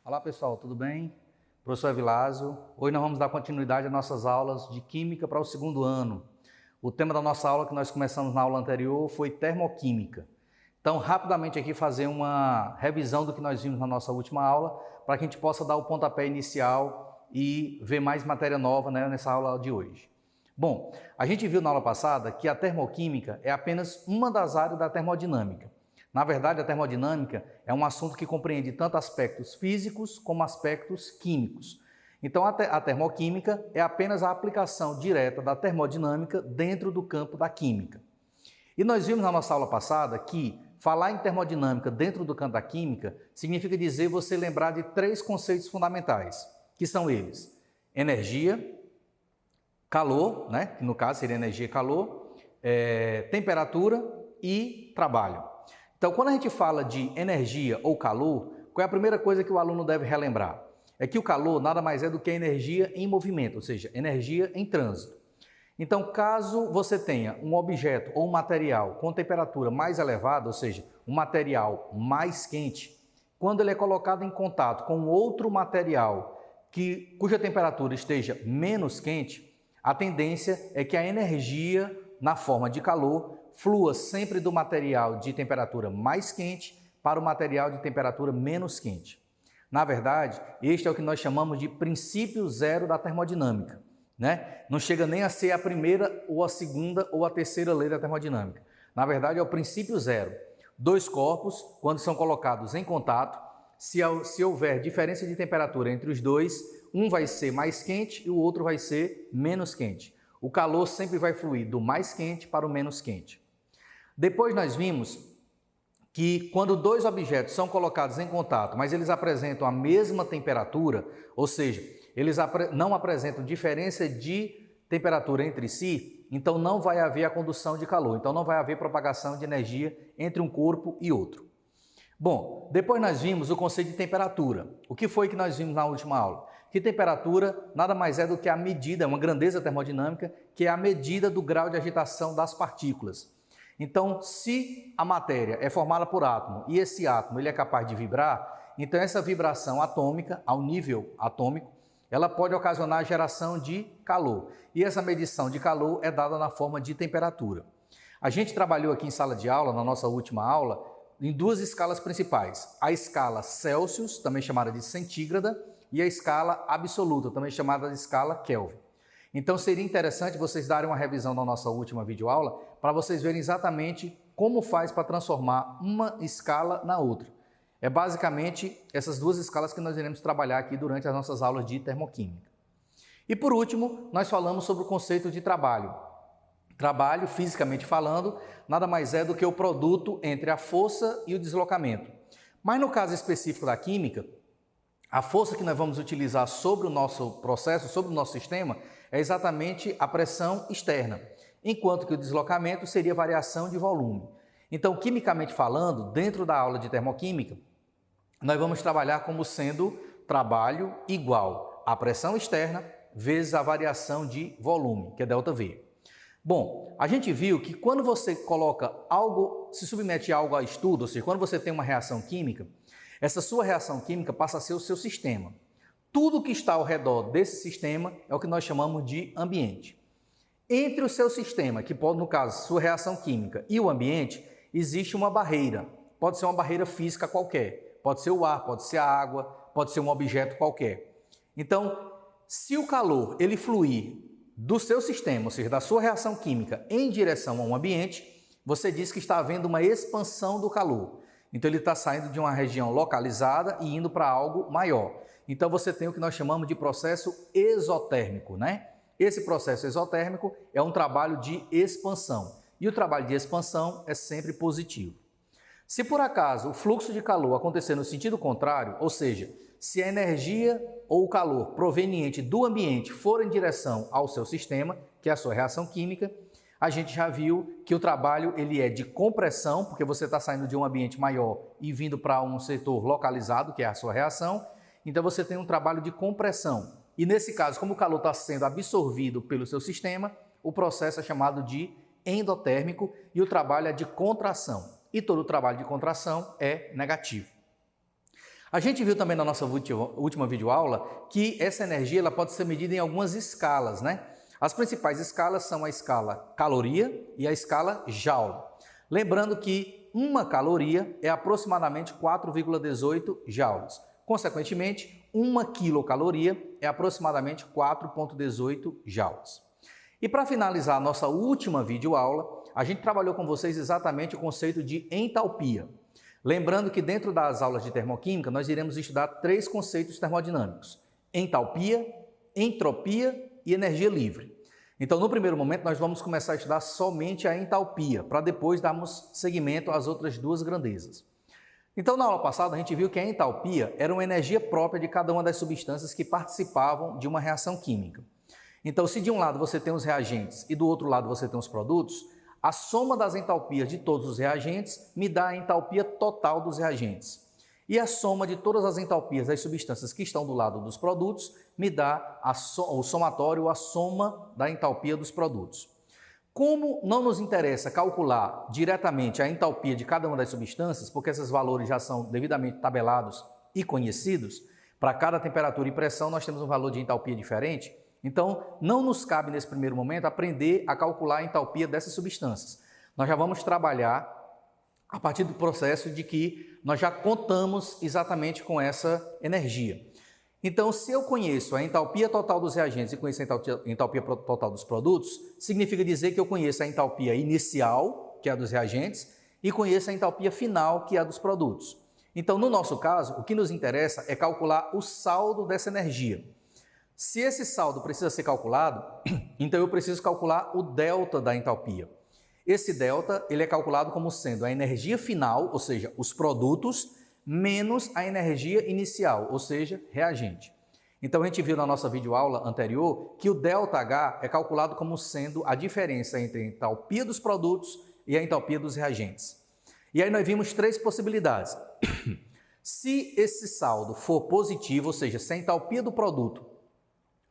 Olá pessoal, tudo bem? Professor Evilásio. Hoje nós vamos dar continuidade às nossas aulas de Química para o segundo ano. O tema da nossa aula que nós começamos na aula anterior foi Termoquímica. Então, rapidamente aqui fazer uma revisão do que nós vimos na nossa última aula, para que a gente possa dar o pontapé inicial e ver mais matéria nova, nessa aula de hoje. Bom, a gente viu na aula passada que a termoquímica é apenas uma das áreas da termodinâmica. Na verdade, a termodinâmica é um assunto que compreende tanto aspectos físicos como aspectos químicos. Então, a termoquímica é apenas a aplicação direta da termodinâmica dentro do campo da química. E nós vimos na nossa aula passada que falar em termodinâmica dentro do campo da química significa dizer você lembrar de três conceitos fundamentais, que são eles: energia, calor, que no caso seria energia e calor, temperatura e trabalho. Então, quando a gente fala de energia ou calor, qual é a primeira coisa que o aluno deve relembrar? É que o calor nada mais é do que a energia em movimento, ou seja, energia em trânsito. Então, caso você tenha um objeto ou um material com temperatura mais elevada, ou seja, um material mais quente, quando ele é colocado em contato com outro material cuja temperatura esteja menos quente, a tendência é que a energia na forma de calor flua sempre do material de temperatura mais quente para o material de temperatura menos quente. Na verdade, este é o que nós chamamos de princípio zero da termodinâmica. Não chega nem a ser a primeira ou a segunda ou a terceira lei da termodinâmica. Na verdade, é o princípio zero. Dois corpos, quando são colocados em contato, se houver diferença de temperatura entre os dois, um vai ser mais quente e o outro vai ser menos quente. O calor sempre vai fluir do mais quente para o menos quente. Depois nós vimos que quando dois objetos são colocados em contato, mas eles apresentam a mesma temperatura, ou seja, eles não apresentam diferença de temperatura entre si, então não vai haver a condução de calor, então não vai haver propagação de energia entre um corpo e outro. Bom, depois nós vimos o conceito de temperatura. O que foi que nós vimos na última aula? Que temperatura nada mais é do que a medida, uma grandeza termodinâmica, que é a medida do grau de agitação das partículas. Então, se a matéria é formada por átomo e esse átomo ele é capaz de vibrar, então essa vibração atômica, ao nível atômico, ela pode ocasionar a geração de calor. E essa medição de calor é dada na forma de temperatura. A gente trabalhou aqui em sala de aula, na nossa última aula, em duas escalas principais. A escala Celsius, também chamada de centígrada, e a escala absoluta, também chamada de escala Kelvin. Então, seria interessante vocês darem uma revisão na nossa última videoaula para vocês verem exatamente como faz para transformar uma escala na outra. É basicamente essas duas escalas que nós iremos trabalhar aqui durante as nossas aulas de termoquímica. E por último, nós falamos sobre o conceito de trabalho. Trabalho, fisicamente falando, nada mais é do que o produto entre a força e o deslocamento. Mas no caso específico da química, a força que nós vamos utilizar sobre o nosso processo, sobre o nosso sistema, é exatamente a pressão externa, enquanto que o deslocamento seria variação de volume. Então, quimicamente falando, dentro da aula de termoquímica, nós vamos trabalhar como sendo trabalho igual a pressão externa vezes a variação de volume, que é ΔV. Bom, a gente viu que quando você coloca algo, se submete a algo a estudo, ou seja, quando você tem uma reação química, essa sua reação química passa a ser o seu sistema. Tudo que está ao redor desse sistema é o que nós chamamos de ambiente. Entre o seu sistema, que pode, no caso, sua reação química, e o ambiente, existe uma barreira. Pode ser uma barreira física qualquer. Pode ser o ar, pode ser a água, pode ser um objeto qualquer. Então, se o calor ele fluir do seu sistema, ou seja, da sua reação química, em direção a um ambiente, você diz que está havendo uma expansão do calor. Então, ele está saindo de uma região localizada e indo para algo maior. Então, você tem o que nós chamamos de processo exotérmico, Esse processo exotérmico é um trabalho de expansão. E o trabalho de expansão é sempre positivo. Se por acaso o fluxo de calor acontecer no sentido contrário, ou seja, se a energia ou o calor proveniente do ambiente for em direção ao seu sistema, que é a sua reação química, a gente já viu que o trabalho ele é de compressão, porque você está saindo de um ambiente maior e vindo para um setor localizado, que é a sua reação. Então você tem um trabalho de compressão. E nesse caso, como o calor está sendo absorvido pelo seu sistema, o processo é chamado de endotérmico e o trabalho é de contração. E todo o trabalho de contração é negativo. A gente viu também na nossa última videoaula que essa energia ela pode ser medida em algumas escalas, né? As principais escalas são a escala caloria e a escala joule. Lembrando que uma caloria é aproximadamente 4,18 joules. Consequentemente, uma quilocaloria é aproximadamente 4,18 joules. E para finalizar a nossa última videoaula, a gente trabalhou com vocês exatamente o conceito de entalpia. Lembrando que dentro das aulas de termoquímica, nós iremos estudar 3 conceitos termodinâmicos: entalpia, entropia e energia livre. Então, no primeiro momento, nós vamos começar a estudar somente a entalpia, para depois darmos seguimento às outras 2 grandezas. Então, na aula passada, a gente viu que a entalpia era uma energia própria de cada uma das substâncias que participavam de uma reação química. Então, se de um lado você tem os reagentes e do outro lado você tem os produtos, a soma das entalpias de todos os reagentes me dá a entalpia total dos reagentes. E a soma de todas as entalpias das substâncias que estão do lado dos produtos me dá o somatório, a soma da entalpia dos produtos. Como não nos interessa calcular diretamente a entalpia de cada uma das substâncias, porque esses valores já são devidamente tabelados e conhecidos, para cada temperatura e pressão nós temos um valor de entalpia diferente, então não nos cabe nesse primeiro momento aprender a calcular a entalpia dessas substâncias. Nós já vamos trabalhar a partir do processo de que nós já contamos exatamente com essa energia. Então, se eu conheço a entalpia total dos reagentes e conheço a entalpia total dos produtos, significa dizer que eu conheço a entalpia inicial, que é a dos reagentes, e conheço a entalpia final, que é a dos produtos. Então, no nosso caso, o que nos interessa é calcular o saldo dessa energia. Se esse saldo precisa ser calculado, então eu preciso calcular o delta da entalpia. Esse delta ele é calculado como sendo a energia final, ou seja, os produtos, menos a energia inicial, ou seja, reagente. Então, a gente viu na nossa videoaula anterior que o ΔH é calculado como sendo a diferença entre a entalpia dos produtos e a entalpia dos reagentes. E aí nós vimos 3 possibilidades. Se esse saldo for positivo, ou seja, se a entalpia do produto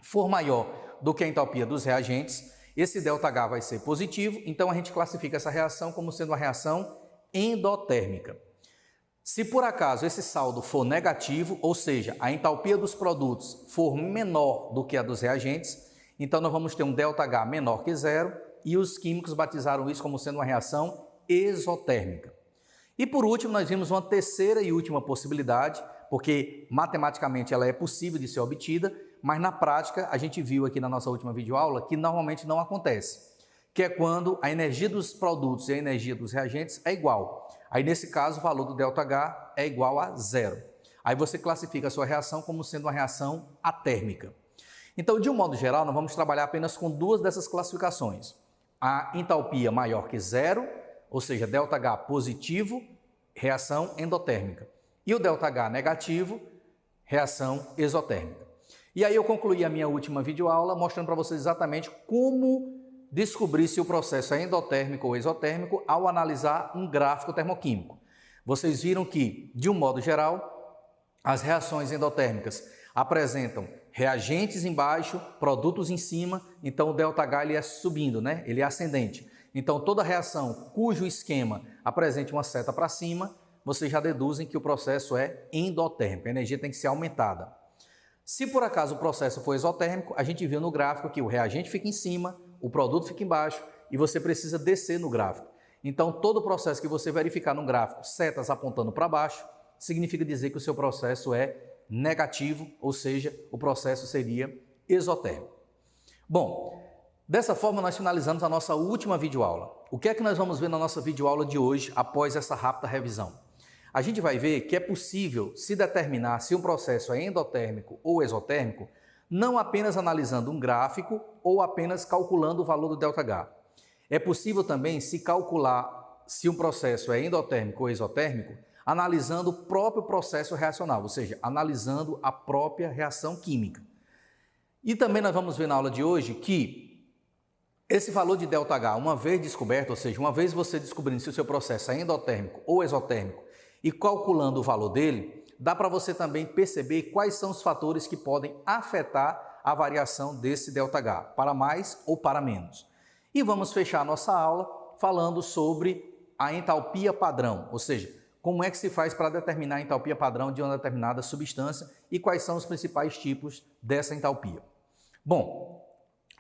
for maior do que a entalpia dos reagentes, esse ΔH vai ser positivo, então a gente classifica essa reação como sendo uma reação endotérmica. Se por acaso esse saldo for negativo, ou seja, a entalpia dos produtos for menor do que a dos reagentes, então nós vamos ter um ΔH menor que 0 e os químicos batizaram isso como sendo uma reação exotérmica. E por último, nós vimos uma terceira e última possibilidade, porque matematicamente ela é possível de ser obtida, mas na prática a gente viu aqui na nossa última videoaula que normalmente não acontece, que é quando a energia dos produtos e a energia dos reagentes é igual. Aí, nesse caso, o valor do ΔH é igual a 0. Aí você classifica a sua reação como sendo uma reação atérmica. Então, de um modo geral, nós vamos trabalhar apenas com 2 dessas classificações. A entalpia maior que 0, ou seja, ΔH positivo, reação endotérmica. E o ΔH negativo, reação exotérmica. E aí eu concluí a minha última videoaula mostrando para vocês exatamente como descobrir se o processo é endotérmico ou exotérmico ao analisar um gráfico termoquímico. Vocês viram que, de um modo geral, as reações endotérmicas apresentam reagentes embaixo, produtos em cima, então o ΔH ele é subindo, né? Ele é ascendente. Então toda reação cujo esquema apresente uma seta para cima, vocês já deduzem que o processo é endotérmico, a energia tem que ser aumentada. Se por acaso o processo for exotérmico, a gente viu no gráfico que o reagente fica em cima, o produto fica embaixo e você precisa descer no gráfico. Então, todo o processo que você verificar no gráfico, setas apontando para baixo, significa dizer que o seu processo é negativo, ou seja, o processo seria exotérmico. Bom, dessa forma nós finalizamos a nossa última videoaula. O que é que nós vamos ver na nossa videoaula de hoje após essa rápida revisão? A gente vai ver que é possível se determinar se um processo é endotérmico ou exotérmico, não apenas analisando um gráfico ou apenas calculando o valor do ΔH. É possível também se calcular se um processo é endotérmico ou exotérmico, analisando o próprio processo reacional, ou seja, analisando a própria reação química. E também nós vamos ver na aula de hoje que esse valor de ΔH, uma vez descoberto, ou seja, uma vez você descobrindo se o seu processo é endotérmico ou exotérmico e calculando o valor dele, dá para você também perceber quais são os fatores que podem afetar a variação desse ΔH, para mais ou para menos. E vamos fechar a nossa aula falando sobre a entalpia padrão, ou seja, como é que se faz para determinar a entalpia padrão de uma determinada substância e quais são os principais tipos dessa entalpia. Bom,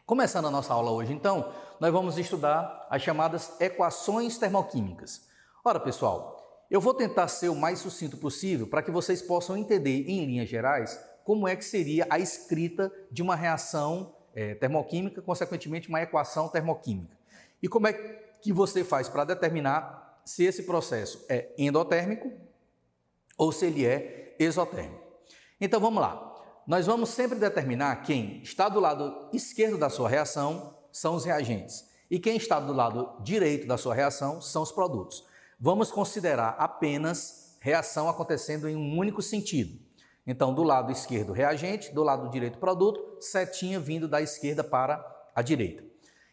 começando a nossa aula hoje, então, nós vamos estudar as chamadas equações termoquímicas. Ora, pessoal, eu vou tentar ser o mais sucinto possível para que vocês possam entender, em linhas gerais, como é que seria a escrita de uma reação termoquímica, consequentemente uma equação termoquímica. E como é que você faz para determinar se esse processo é endotérmico ou se ele é exotérmico. Então vamos lá. Nós vamos sempre determinar quem está do lado esquerdo da sua reação são os reagentes e quem está do lado direito da sua reação são os produtos. Vamos considerar apenas reação acontecendo em um único sentido. Então, do lado esquerdo, reagente, do lado direito, produto, setinha vindo da esquerda para a direita.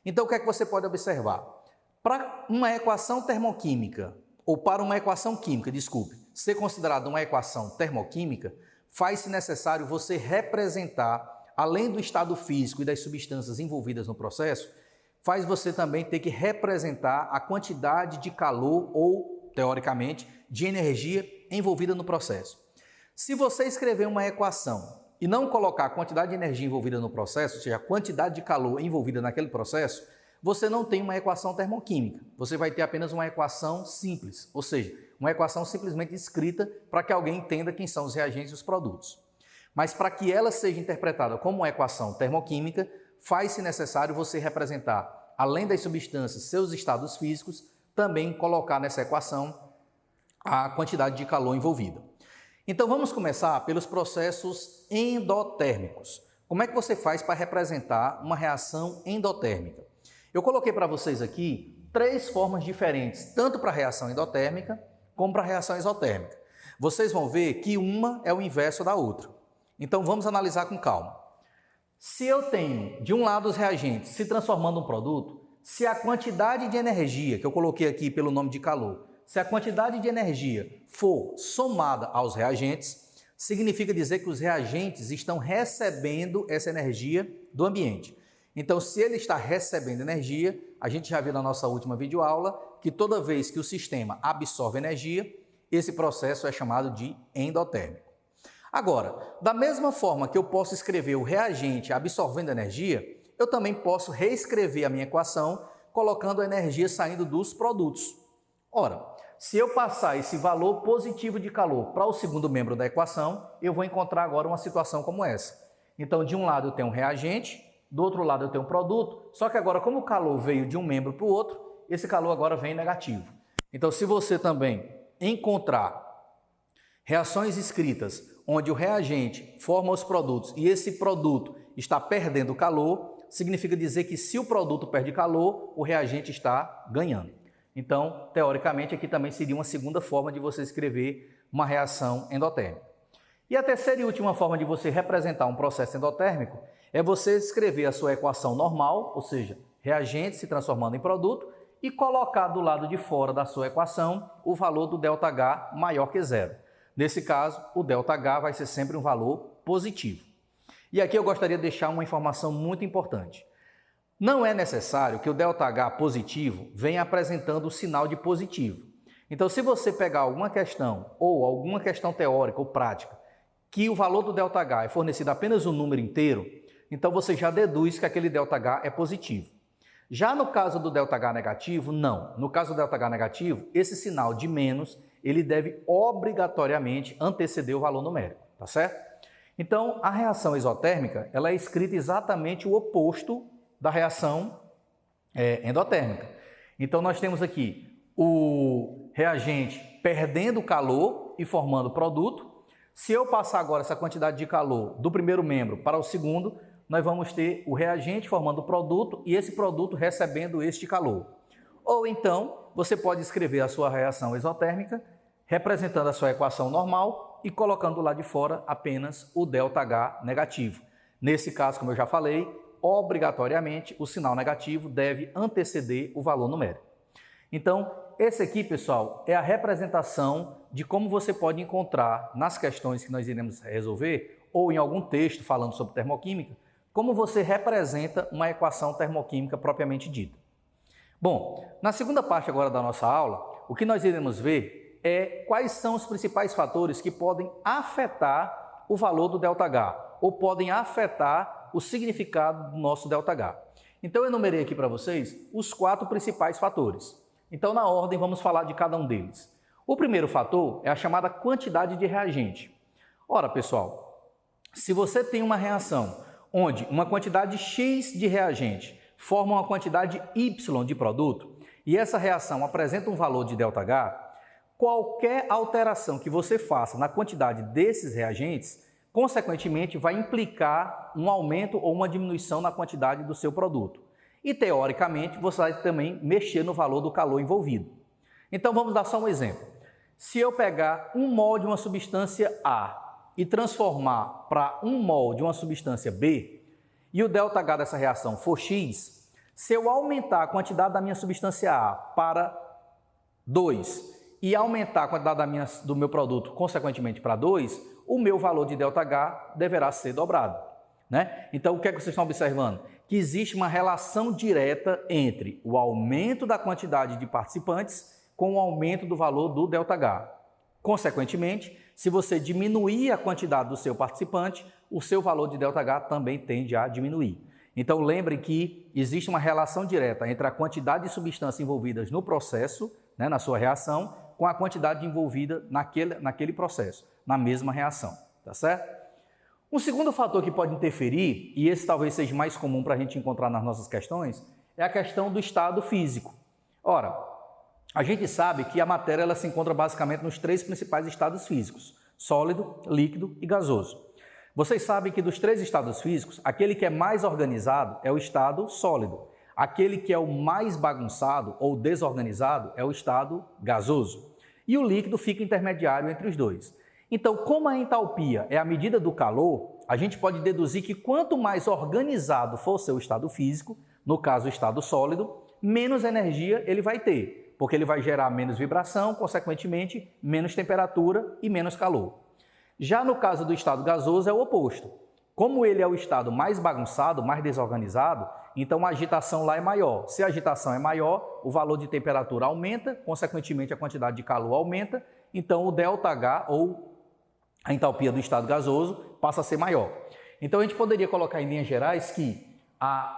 Então, o que é que você pode observar? Para uma equação termoquímica, ou para uma equação química, desculpe, ser considerada uma equação termoquímica, faz-se necessário você representar, além do estado físico e das substâncias envolvidas no processo, faz você também ter que representar a quantidade de calor ou, teoricamente, de energia envolvida no processo. Se você escrever uma equação e não colocar a quantidade de energia envolvida no processo, ou seja, a quantidade de calor envolvida naquele processo, você não tem uma equação termoquímica. Você vai ter apenas uma equação simples, ou seja, uma equação simplesmente escrita para que alguém entenda quem são os reagentes e os produtos. Mas para que ela seja interpretada como uma equação termoquímica, faz-se necessário você representar, além das substâncias, seus estados físicos, também colocar nessa equação a quantidade de calor envolvida. Então vamos começar pelos processos endotérmicos. Como é que você faz para representar uma reação endotérmica? Eu coloquei para vocês aqui 3 formas diferentes, tanto para a reação endotérmica como para a reação exotérmica. Vocês vão ver que uma é o inverso da outra. Então vamos analisar com calma. Se eu tenho de um lado os reagentes se transformando em um produto, se a quantidade de energia, que eu coloquei aqui pelo nome de calor, se a quantidade de energia for somada aos reagentes, significa dizer que os reagentes estão recebendo essa energia do ambiente. Então, se ele está recebendo energia, a gente já viu na nossa última videoaula que toda vez que o sistema absorve energia, esse processo é chamado de endotérmico. Agora, da mesma forma que eu posso escrever o reagente absorvendo energia, eu também posso reescrever a minha equação colocando a energia saindo dos produtos. Ora, se eu passar esse valor positivo de calor para o segundo membro da equação, eu vou encontrar agora uma situação como essa. Então, de um lado eu tenho um reagente, do outro lado eu tenho um produto, só que agora, como o calor veio de um membro para o outro, esse calor agora vem negativo. Então, se você também encontrar reações escritas onde o reagente forma os produtos e esse produto está perdendo calor, significa dizer que se o produto perde calor, o reagente está ganhando. Então, teoricamente, aqui também seria uma segunda forma de você escrever uma reação endotérmica. E a terceira e última forma de você representar um processo endotérmico é você escrever a sua equação normal, ou seja, reagente se transformando em produto, e colocar do lado de fora da sua equação o valor do ΔH maior que zero. Nesse caso, o ΔH vai ser sempre um valor positivo. E aqui eu gostaria de deixar uma informação muito importante. Não é necessário que o ΔH positivo venha apresentando o sinal de positivo. Então, se você pegar alguma questão ou alguma questão teórica ou prática que o valor do ΔH é fornecido apenas um número inteiro, então você já deduz que aquele ΔH é positivo. Já no caso do ΔH negativo, não. No caso do ΔH negativo, esse sinal de menos, ele deve obrigatoriamente anteceder o valor numérico, tá certo? Então, a reação exotérmica, ela é escrita exatamente o oposto da reação endotérmica. Então, nós temos aqui o reagente perdendo calor e formando produto. Se eu passar agora essa quantidade de calor do primeiro membro para o segundo, nós vamos ter o reagente formando o produto e esse produto recebendo este calor. Ou então, você pode escrever a sua reação exotérmica representando a sua equação normal e colocando lá de fora apenas o ΔH negativo. Nesse caso, como eu já falei, obrigatoriamente o sinal negativo deve anteceder o valor numérico. Então, esse aqui, pessoal, é a representação de como você pode encontrar nas questões que nós iremos resolver ou em algum texto falando sobre termoquímica, como você representa uma equação termoquímica propriamente dita. Bom, na segunda parte agora da nossa aula, o que nós iremos ver é quais são os principais fatores que podem afetar o valor do ΔH ou podem afetar o significado do nosso ΔH. Então, eu enumerei aqui para vocês os 4 principais fatores. Então, na ordem, vamos falar de cada um deles. O primeiro fator é a chamada quantidade de reagente. Ora, pessoal, se você tem uma reação onde uma quantidade X de reagente forma uma quantidade Y de produto e essa reação apresenta um valor de ΔH, qualquer alteração que você faça na quantidade desses reagentes, consequentemente, vai implicar um aumento ou uma diminuição na quantidade do seu produto. E, teoricamente, você vai também mexer no valor do calor envolvido. Então, vamos dar só um exemplo. Se eu pegar 1 mol de uma substância A e transformar para 1 mol de uma substância B, e o ΔH dessa reação for X, se eu aumentar a quantidade da minha substância A para 2 e aumentar a quantidade do meu produto, consequentemente, para 2, o meu valor de ΔH deverá ser dobrado, né? Então, o que é que vocês estão observando? Que existe uma relação direta entre o aumento da quantidade de participantes com o aumento do valor do ΔH. Consequentemente, se você diminuir a quantidade do seu participante, o seu valor de ΔH também tende a diminuir. Então, lembrem que existe uma relação direta entre a quantidade de substâncias envolvidas no processo, né, na sua reação, com a quantidade envolvida naquele processo, na mesma reação, tá certo? Um segundo fator que pode interferir, e esse talvez seja mais comum para a gente encontrar nas nossas questões, é a questão do estado físico. Ora, a gente sabe que a matéria ela se encontra basicamente nos 3 principais estados físicos, sólido, líquido e gasoso. Vocês sabem que dos 3 estados físicos, aquele que é mais organizado é o estado sólido. Aquele que é o mais bagunçado ou desorganizado é o estado gasoso. E o líquido fica intermediário entre os dois. Então, como a entalpia é a medida do calor, a gente pode deduzir que quanto mais organizado for o seu estado físico, no caso o estado sólido, menos energia ele vai ter, porque ele vai gerar menos vibração, consequentemente, menos temperatura e menos calor. Já no caso do estado gasoso é o oposto. Como ele é o estado mais bagunçado, mais desorganizado, então a agitação lá é maior. Se a agitação é maior, o valor de temperatura aumenta, consequentemente a quantidade de calor aumenta, então o ΔH ou a entalpia do estado gasoso passa a ser maior. Então a gente poderia colocar em linhas gerais que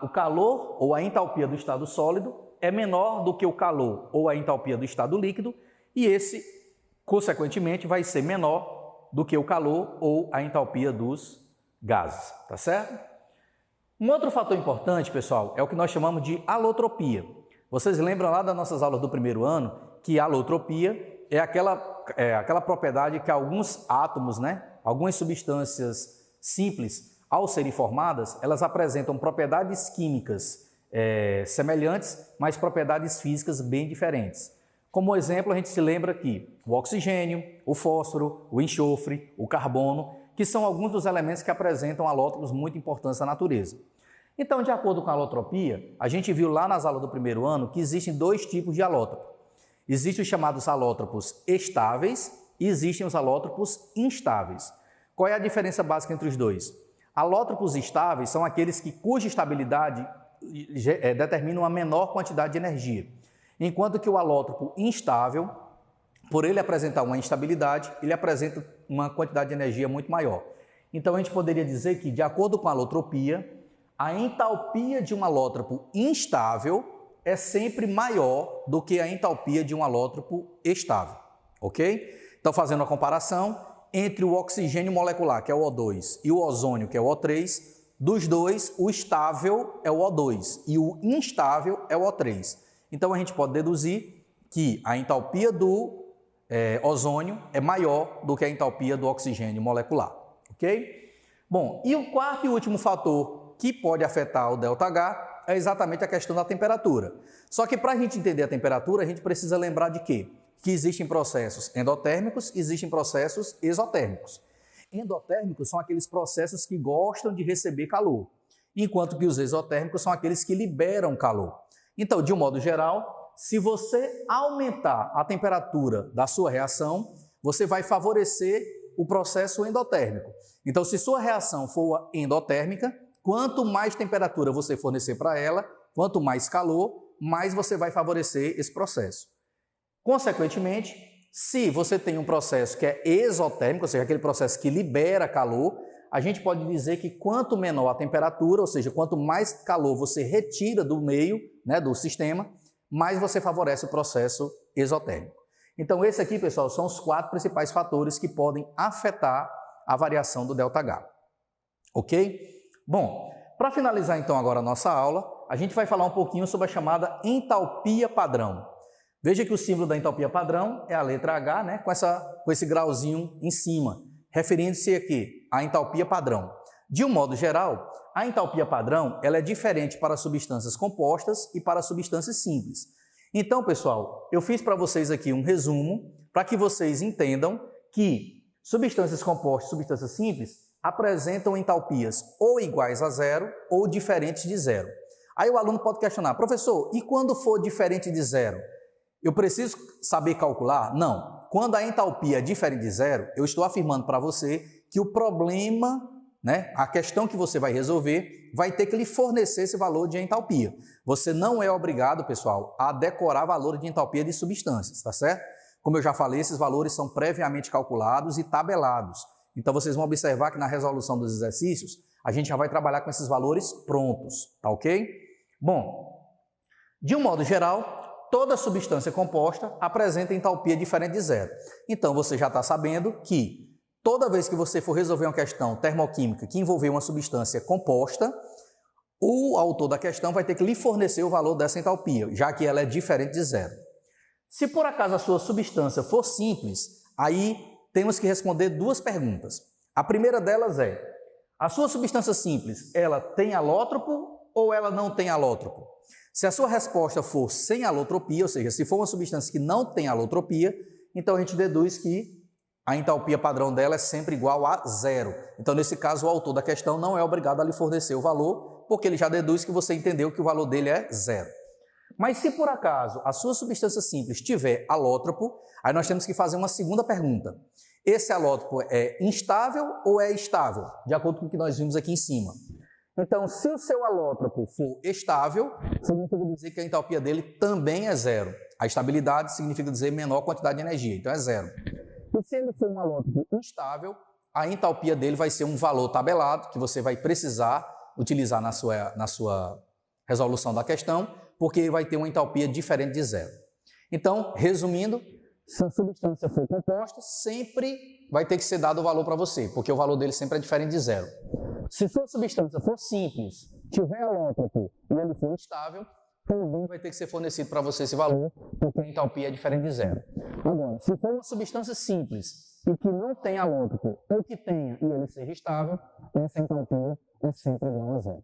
o calor ou a entalpia do estado sólido é menor do que o calor ou a entalpia do estado líquido e esse, consequentemente, vai ser menor do que o calor ou a entalpia dos gases, tá certo? Um outro fator importante, pessoal, é o que nós chamamos de alotropia. Vocês lembram lá das nossas aulas do primeiro ano que a alotropia é aquela propriedade que alguns átomos, né, algumas substâncias simples, ao serem formadas, elas apresentam propriedades químicas semelhantes, mas propriedades físicas bem diferentes. Como exemplo, a gente se lembra que o oxigênio, o fósforo, o enxofre, o carbono, que são alguns dos elementos que apresentam alótropos muito importantes na natureza. Então, de acordo com a alotropia, a gente viu lá nas aulas do primeiro ano que existem 2 tipos de alótropo. Existem os chamados alótropos estáveis e existem os alótropos instáveis. Qual é a diferença básica entre os dois? Alótropos estáveis são aqueles cuja estabilidade determina uma menor quantidade de energia, enquanto que o alótropo instável, por ele apresentar uma instabilidade, ele apresenta uma quantidade de energia muito maior. Então, a gente poderia dizer que, de acordo com a alotropia, a entalpia de um alótropo instável é sempre maior do que a entalpia de um alótropo estável, ok? Então, fazendo a comparação entre o oxigênio molecular, que é o O2, e o ozônio, que é o O3, dos dois, o estável é o O2 e o instável é o O3. Então, a gente pode deduzir que a entalpia do ozônio é maior do que a entalpia do oxigênio molecular, ok? Bom, e o quarto e último fator que pode afetar o ΔH é exatamente a questão da temperatura. Só que para a gente entender a temperatura, a gente precisa lembrar de quê? Que existem processos endotérmicos, existem processos exotérmicos. Endotérmicos são aqueles processos que gostam de receber calor, enquanto que os exotérmicos são aqueles que liberam calor. Então, de um modo geral, se você aumentar a temperatura da sua reação, você vai favorecer o processo endotérmico. Então, se sua reação for endotérmica, quanto mais temperatura você fornecer para ela, quanto mais calor, mais você vai favorecer esse processo. Consequentemente, Se você tem um processo que é exotérmico, ou seja, aquele processo que libera calor, a gente pode dizer que quanto menor a temperatura, ou seja, quanto mais calor você retira do meio, né, do sistema, mais você favorece o processo exotérmico. Então, esse aqui, pessoal, são os 4 principais fatores que podem afetar a variação do ΔH. Ok? Bom, para finalizar então agora a nossa aula, a gente vai falar um pouquinho sobre a chamada entalpia padrão. Veja que o símbolo da entalpia padrão é a letra H, né, com esse grauzinho em cima, referindo-se aqui à entalpia padrão. De um modo geral, a entalpia padrão ela é diferente para substâncias compostas e para substâncias simples. Então, pessoal, eu fiz para vocês aqui um resumo para que vocês entendam que substâncias compostas e substâncias simples apresentam entalpias ou iguais a zero ou diferentes de zero. Aí o aluno pode questionar, professor, e quando for diferente de zero? Eu preciso saber calcular? Não. Quando a entalpia é diferente de zero, eu estou afirmando para você que o problema, né, a questão que você vai resolver, vai ter que lhe fornecer esse valor de entalpia. Você não é obrigado, pessoal, a decorar valores de entalpia de substâncias, tá certo? Como eu já falei, esses valores são previamente calculados e tabelados. Então, vocês vão observar que na resolução dos exercícios, a gente já vai trabalhar com esses valores prontos, tá ok? Bom, de um modo geral, toda substância composta apresenta entalpia diferente de zero. Então, você já está sabendo que toda vez que você for resolver uma questão termoquímica que envolver uma substância composta, o autor da questão vai ter que lhe fornecer o valor dessa entalpia, já que ela é diferente de zero. Se por acaso a sua substância for simples, aí temos que responder 2 perguntas. A primeira delas é, a sua substância simples, ela tem alótropo ou ela não tem alótropo? Se a sua resposta for sem alotropia, ou seja, se for uma substância que não tem alotropia, então a gente deduz que a entalpia padrão dela é sempre igual a zero. Então, nesse caso, o autor da questão não é obrigado a lhe fornecer o valor, porque ele já deduz que você entendeu que o valor dele é zero. Mas se por acaso a sua substância simples tiver alótropo, aí nós temos que fazer uma segunda pergunta. Esse alótropo é instável ou é estável? De acordo com o que nós vimos aqui em cima. Então, se o seu alótropo for estável, significa dizer que a entalpia dele também é zero. A estabilidade significa dizer menor quantidade de energia, então é zero. E se ele for um alótropo instável, a entalpia dele vai ser um valor tabelado, que você vai precisar utilizar na sua resolução da questão, porque ele vai ter uma entalpia diferente de zero. Então, resumindo, se a substância for composta, sempre vai ter que ser dado o valor para você, porque o valor dele sempre é diferente de zero. Se sua substância for simples, tiver alótropo e ele for instável, também vai ter que ser fornecido para você esse valor, porque a entalpia é diferente de zero. Agora, se for uma substância simples e que não tem alótropo, ou que tenha e ele seja estável, essa entalpia é sempre igual a zero.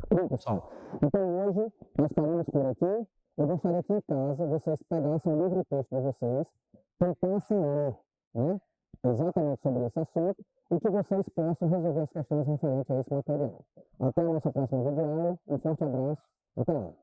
Bom, pessoal, então hoje nós paramos por aqui. Eu gostaria que em casa vocês pegassem o livro texto de vocês, tentassem ler, né, exatamente sobre esse assunto e que vocês possam resolver as questões referentes a esse material. Até a nossa próxima videoaula, um forte abraço, até lá.